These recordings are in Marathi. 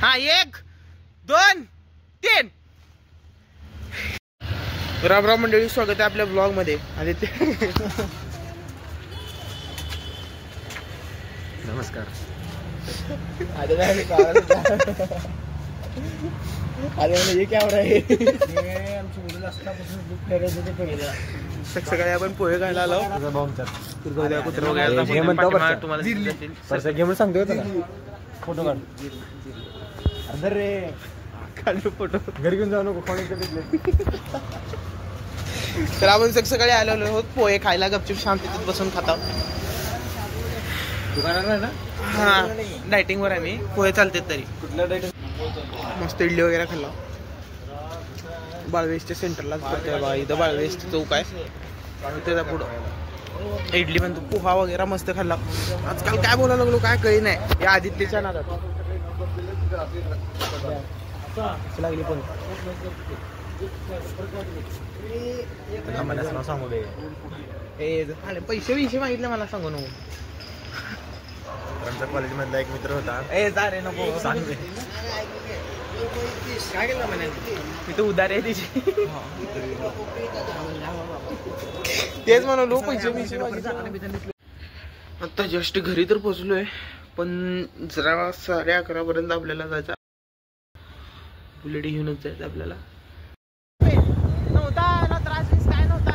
हा 1 2 3. राम राम मंडळी, स्वागत आहे आपल्या ब्लॉग मध्ये. आदित्य नमस्कार. अरे ये क्या हो रहा है? सकाळी आपण पोहे खायला आलो. घेऊन सांगतो फोटो काढ. अरे काढलो फोटो, घरी घेऊन जाऊ नको. तर आपण सकाळी आलेलो आहोत पोहे खायला, गपचूप शांतीत बसून खाता. दुकानावर ना? हा, डायटिंग वर आहे मी. पोहे चालते तरी. कुठल्या डायटिंग? मस्त इडली वगैरे खाल्ला. बाळवेसच्या सेंटरलाच पडतोय बघा, इथं बाळवेस चौक आहे. त्याच्या पुढं इडली म्हणतो, पोहा वगैरे मस्त खाल्ला. आजकाल काय बोलायला लागलो काय कळी नाही. या आदित्यच्या नादात लागली पण सांगू दे. पैसे विषय मागितले मला, सांगू नको. आमच्या कॉलेज मधला एक मित्र होता. जा रे नको सांग. काय केलं म्हणे मी तर उदार आहे तिची. तेच म्हणालो पैसे विषय. आता जस्ट घरी तर पोहोचलोय, पण जरा 11:30 पर्यंत आपल्याला जायचं. बुलेट घेऊनच जायचं आपल्याला. नव्हता ना त्रास काय नव्हता.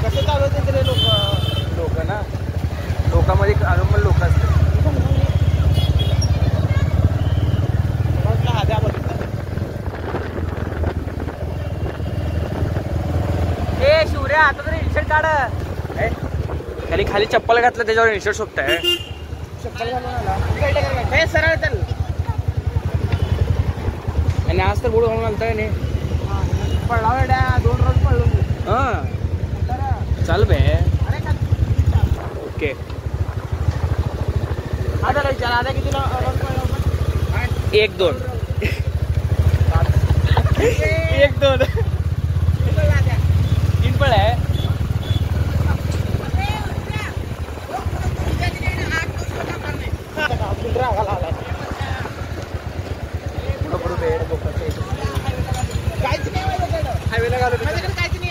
कसं चालवते रे लोक ना. लोकांमध्ये अजून पण लोक असतात. ए शिवऱ्या, आता तरी इन्शर्ट काढ. खाली खाली चप्पल घातलं, त्याच्यावर इन्शर्ट शोभताय. चप्पल घालून सरळ चल. आणि आज तर बुड घालून आलता नाही. पडला 2 रोज पडलो. हा चल बे. ओके. आता विचार, आता कितीला 1 2 1 2 3 पळ आहे. हायवेला घालू काहीच नाही.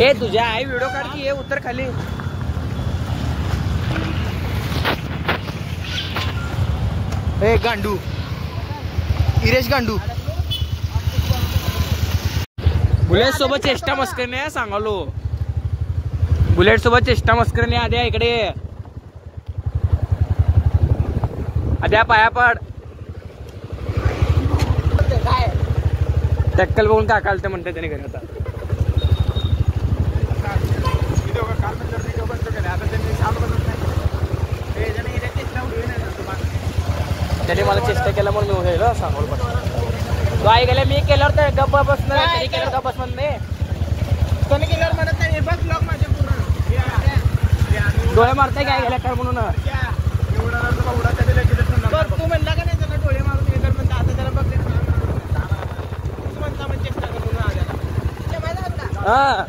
ए तुझ्या आई व्हिडिओ काढ की. ये उत्तर खाली. ए गांडू, इरेश गांडू. बुलेट सोबत चेष्टा मस्करी नाही सांगालो. बुलेट सोबत चेष्टा मस्करी नाही. आद्या इकडे. आद्या पाया पड. टक्कल बघून काकाल ते म्हणते त्याने घरी. आता त्याने मला चेष्टा केला म्हणून मी उघडलं सांगोल. पण तो आई गेले, मी केल्यावर तर गप्प बसणार. त्याने केल्यावर गप्प बसणार नाही. त्याने केल्यावर म्हणत नाही बस ब्लॉग माझे पूर्ण डोळे मारताय काय गेल्या कर म्हणून. तू म्हणला का नाही त्याला डोळे मारून हे कर म्हणता. आता त्याला बघ म्हणता म्हणजे चेष्टा कर म्हणून आल्याला. हा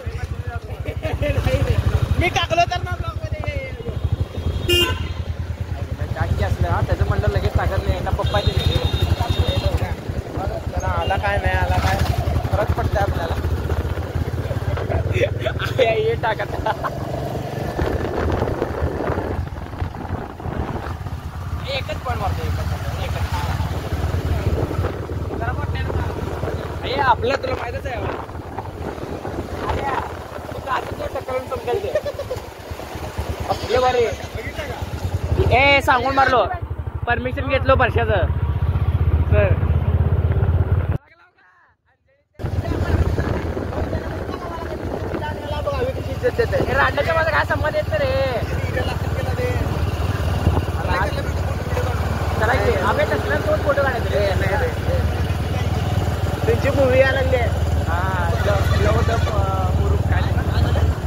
मी टाकलो तर ना ब्लॉग मध्ये टाकी असलं. हा त्याचं म्हणलं लगेच टाकत नाही. एका पप्पा आला काय नाही आला काय फरक पडतंय आपल्याला. हे टाकत एकच पण मारतो. एकच आपलं तुला माहितच आहे. टक्करून समजायचे आपले बरे. ए सांगून मारलो. परमिशन घेतलो वर्षाचं. रांड्याच्या माझा काय संबंध येत रे. करायचे आम्ही तसला तोच फोटो काढायचे रे. त्यांची मूवी यायला लागली. हा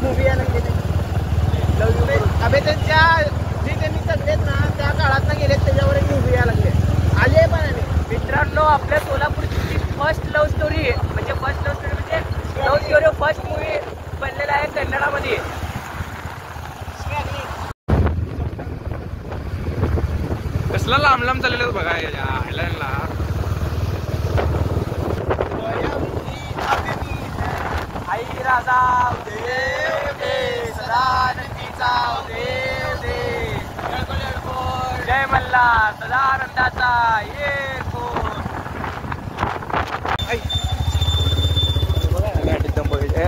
मूवी यायला लागली. अबे त्यांच्या जे त्यांनी सगळेत ना त्या काळात ना गेलेत त्याच्यावर एक मूवी यायला लागले. आले पण आपल्या सोलापूरची फर्स्ट लव्ह स्टोरी म्हणजे लव्ह स्टोरी फर्स्ट मूवी बनलेला आहे कन्नडामध्ये. कसला लांब लांब चाललेलं बघा आयलंडला. आई राजा जय मल्ला सदानंदाचा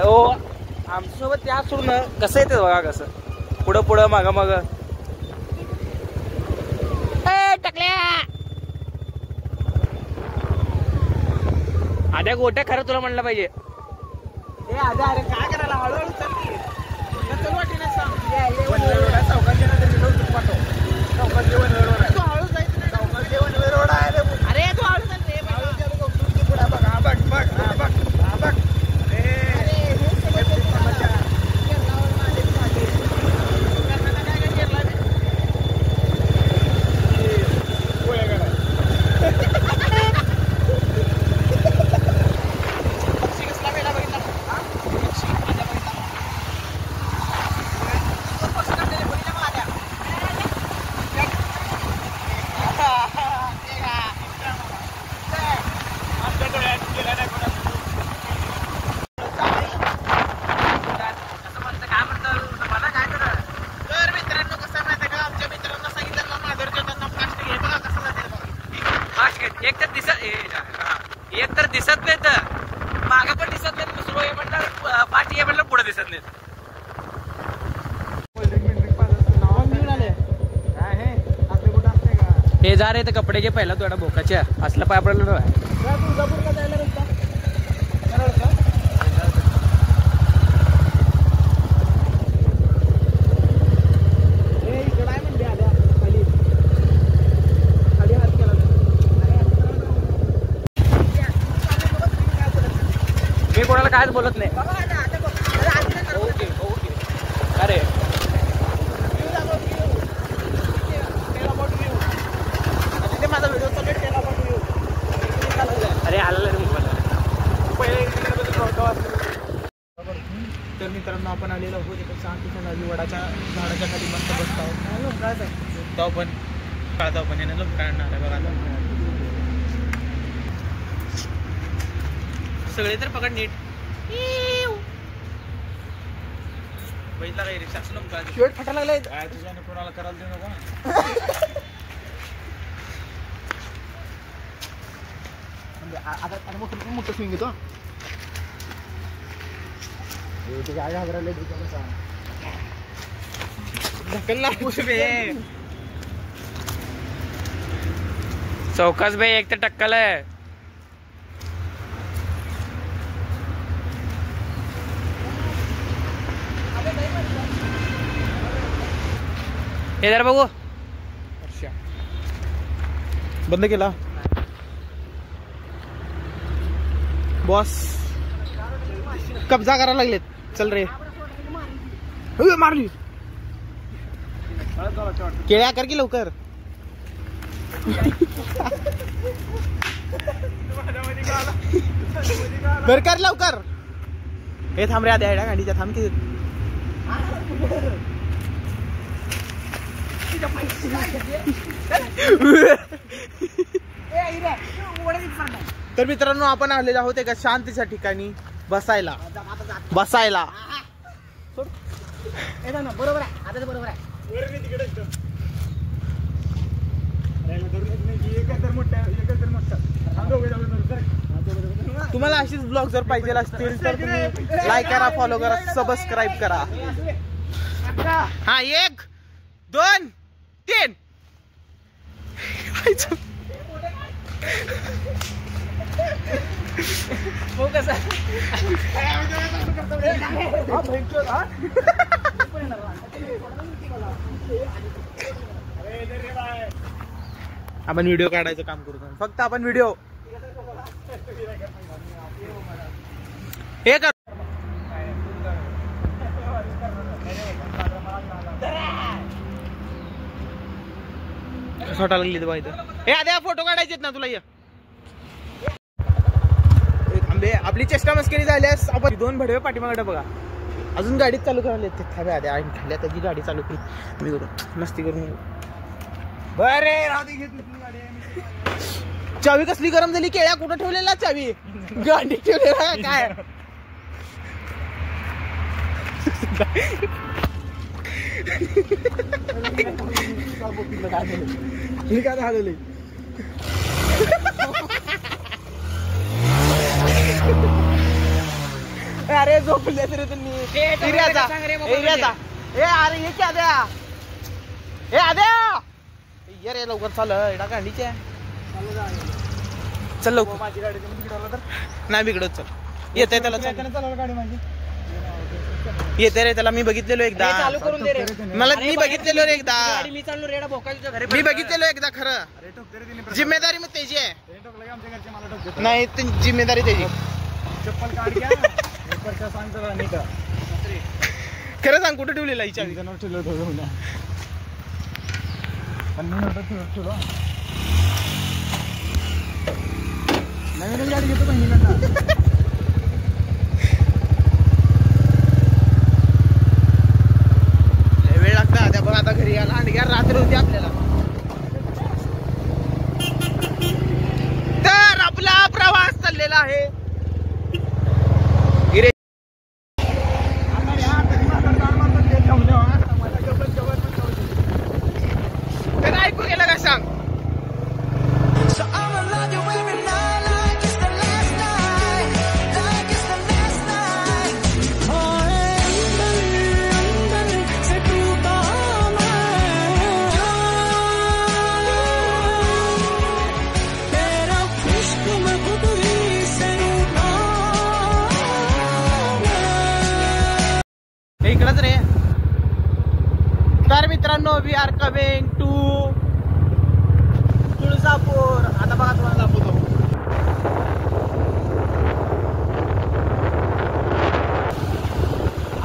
ओ आमच्यासोबत त्या सोडून कसं येते बघा कसं पुढं पुढं माग माग टकल्या आद्या गोट्या खरं तुला म्हणलं पाहिजे. अरे काय करायला हळूहळू चल की वाटीने सांग चौकात अरे तू हळू चल एक तर दिसत नाही तर मागे पण दिसत नाही दुसरं हे म्हणलं पाठी हे म्हणलं पुढे दिसत नाही. हे जा रे तर कपडे घे पहिला थोडा बोकाच्या असला पाय आपल्याला मी कोणाला कायच बोलत नाही. ओके ओके अरे माझा व्हिडिओ अरे आला तर मित्रांनो आपण आलेलो आहोत इथे शांती वडाच्या झाडाच्या खाली मस्त बसतो आहोत. तो पण काढतो पण याने लोक काढणार आहे बघा सगळे तर पकड नीट बघितला काही रिक्षा शेवट फटा लागलाय तुझ्याने कोणाला करायला देऊ नको. आता मोठं स्विंग घेतो चौकास भाई एक तर टक्कल आहे. इधर बघू बंद केला बॉस कब्जा करायला लागलेत. चल रे मारली केळ्या कर की लवकर. बर कर लवकर. हे थांब रे आद्या गाडीच्या थांब की तर मित्रांनो आपण आलेलो आहोत एका शांतीच्या ठिकाणी बसायला बरोबर आहे. आता बरोबर आहे. तुम्हाला अशीच ब्लॉग जर पाहिजे असतील तर तुम्ही लाईक करा, फॉलो करा, सबस्क्राईब करा. हा 1 2 3 आपण व्हिडिओ काढायचं काम करतो. फक्त आपण व्हिडिओ हे कर. छोटा लागली बाई हे आद्या फोटो काढायचे ना तुला. आपली चेष्टा मस्करी झाल्यास आपण 2 भडवे पाठीमागडे बघा. अजून गाडीत चालू करायला थांबे आधी आणि खाल्ल्या त्याची गाडी चालू केली मी करून मस्ती करून. बरे चावी कसली गरम झाली. केळ्या कुठं ठेवलेला चावी गाडी ठेवलेला काय. मी काय झालेली अरे झोपले तरी तुम्ही. अरे हे क्या द्या हे आद्या ये रे लवकर चाल एडा गाडीच्या चल लवकर. माझी गाडी बिघडवलं तर नाही बिघडत. चल येते त्याला गाडी माझी येते रे त्याला. मी बघितलेलो एकदा चालू करून दे रे. मला मी बघितलेलो रे एकदा. गाडी मी चाललो रेडा भोकालीच्या घरी. मी बघितलेलो एकदा खरं. अरे ठोकते रे तिने जिम्मेदारी मग त्याची आहे. ठोकलं की आमच्या घरचे मला ठोकते. नाही जिम्मेदारी त्याची. चप्पल काढ घ्या पेपरच्या सांगतो नीट. खरं सांग कुठे ठेवलेला ही चावी. जनावर ठेवलं ठेवलं पण मी नंतर ठेवलो. नवीन गाडी घेतो बहिणीला. वेळ लागता त्या बघ आता घरी यायला आणि रात्र होती आपल्याला. तर आपला प्रवास चाललेला आहे. तर ऐकू गेलं का सांग. इकडंच रे. तर मित्रांनो we are coming to Tuljapur. आता बघा तुम्हाला दाखवतो.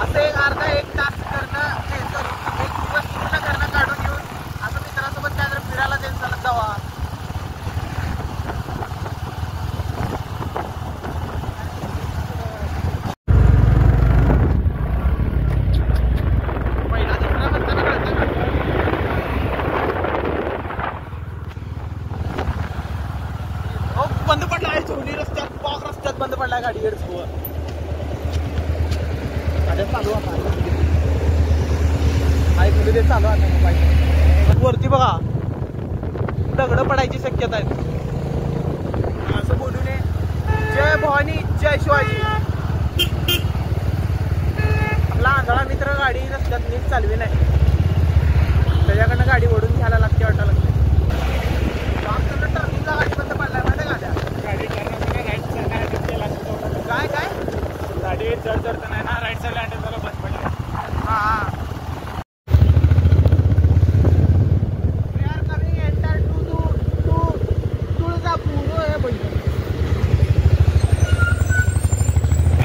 असं अर्धा 1 तास करणं 1 दिवस पूर्ण करणं काढून घेऊन असं मित्रांसोबत काय जर फिरायला देऊन चालत जावा. बंद पडला आहे चोली रस्त्यात. पाक रस्त्यात बंद पडलाय गाडी. चालू वरती बघा दगड पडायची शक्यता आहे. असं बोलू नये. जय भवानी जय शिवाजी. आपला आंधळा मित्र गाडी रस्त्यात नीट चालवी नाही. त्याच्याकडनं गाडी ओढून घ्यायला लागते वाटायला लागते. टर्निंगला गाडी बंद पडलाय माहिती गाड्या. गाडी काय काय गाडी चढ चढता नाही ना राईट साईडला हँडल झालं बस पडलं. हा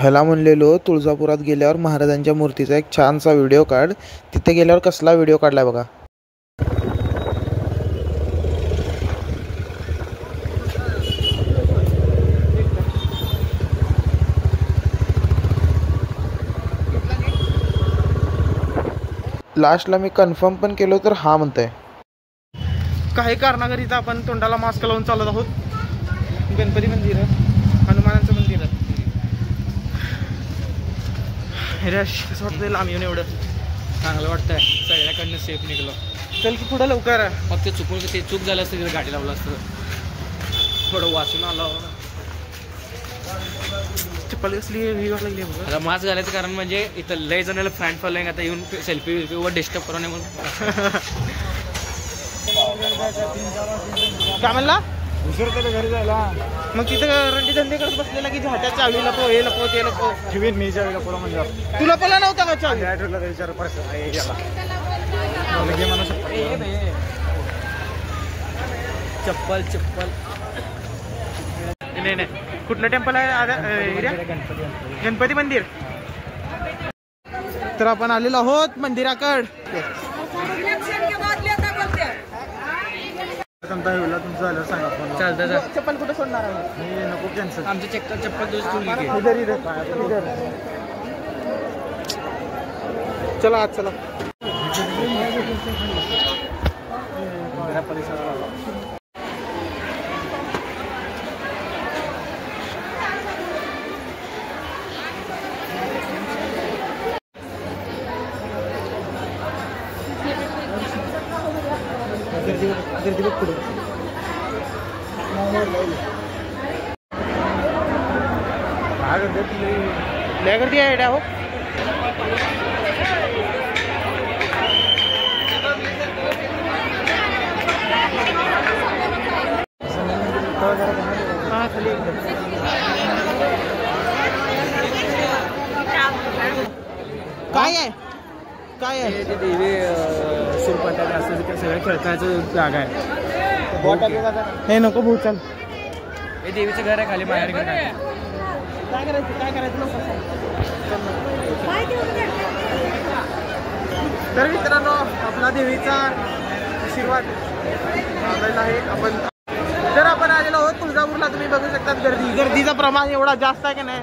ह्याला म्हणलेलो तुळजापुरात गेल्यावर महाराजांच्या मूर्तीचा एक छानसा व्हिडिओ काढ. तिथे गेल्यावर कसला व्हिडिओ काढलाय बघा. लास्टला मी कन्फर्म पण केलो तर हा म्हणतोय. काही कारणाकरिता आपण तोंडाला मास्क लावून चालत आहोत. गणपती मंदिर, हनुमानाचं मंदिर. कसं वाटतंय लांब येऊन एवढं. चांगलं वाटतंय. सगळ्याकडनं सेफ निघलो. चल की पुढं लवकर. फक्त चुकून ते चूक झालं असतं तिथे गाडी लावलं असतं. थोडं वाचून आलं. चप्पल कसली लागली बघा. आता मास्क घालायचं कारण म्हणजे इथं लय जणांना फॅन फॉलोइंग आता येऊन सेल्फी वर डिस्टर्ब करू नये म्हणून. काय म्हणला. उशीर तर घरी जायला. मग तिथं रंडी धंदे करत बसलेला की झाट्या चावी लपव हे लपव ते लपव. ठेवीन मी चावीला पुरा म्हणजे तुला पहिला नव्हता का चावी. ठेवला तर विचार परत गेला म्हणू शकतो. चप्पल चप्पल नाही नाही कुठलं टेम्पल आहे. गणपती मंदिर. तर आपण आलेलो आहोत मंदिराकड. तुमचं झालं सांगा फोन. चालतं चालतं. चप्पल कुठे सोडणार आहे? हे नको कॅन्सल. आमचं चप्पल दोस्त ठेवली की. चला आज चला. गर्दी बघ पुढे. लय गर्दी आहे हो. काय आहे काय आहे? ते देवी सुरपंटाचे असं तिकडे सगळं खेळण्याचं जागा आहे. हे नको भाऊ चल. हे देवीचं घर आहे खाली बाहेर घर आहे. काय करायचं तर मित्रांनो आपला देवीचा आशीर्वाद लाभलेला आहे. आपण आलेलो आहोत तुळजापूरला. तुम्ही बघू शकता गर्दीचं प्रमाण एवढा जास्त आहे की नाही.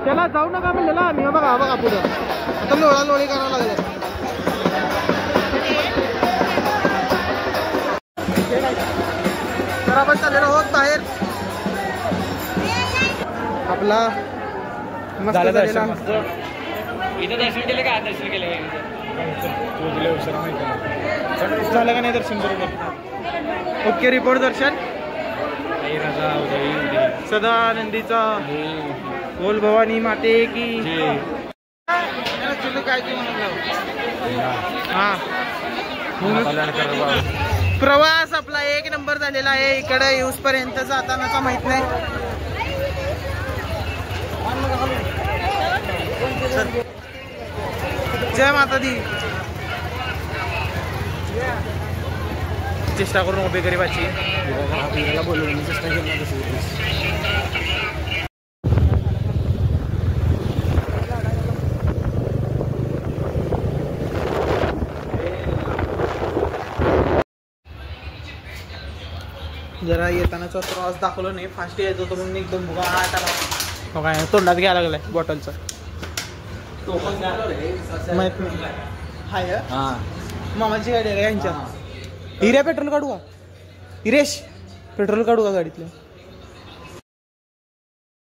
त्याला जाऊ नका म्हणलेला आम्ही. बघा बघा पुढं आता लोळा लोळी करावं लागले. तर आपण चाललेलो आहोत बाहेर. आपला मस्त झालेला. इथं दर्शन केलं का? दर्शन केलं झालं का नाही दर्शन बरोबर? ओके रिपोर्ट दर्शन. सदानंदीचा बोल भवानी माते की. काय हा प्रवास आपला एक नंबर झालेला आहे. इकडे येऊस पर्यंत जातानाचा माहित नाही. जय माता दी. चेष्टा करून उभे गरीबाची. बोलवून चेष्टा केली. जरा येतानाचा प्रवास दाखवला नाही. फास्ट यायचं होतं म्हणून एकदम भुगा आला. काय तोंडात घ्यायला लागलाय बॉटलचं. माहित नाही. हाय मामाची गाडी आहे का यांच्या? हिऱ्या पेट्रोल काढू का? हिरेश पेट्रोल काढू का गाडीतलं?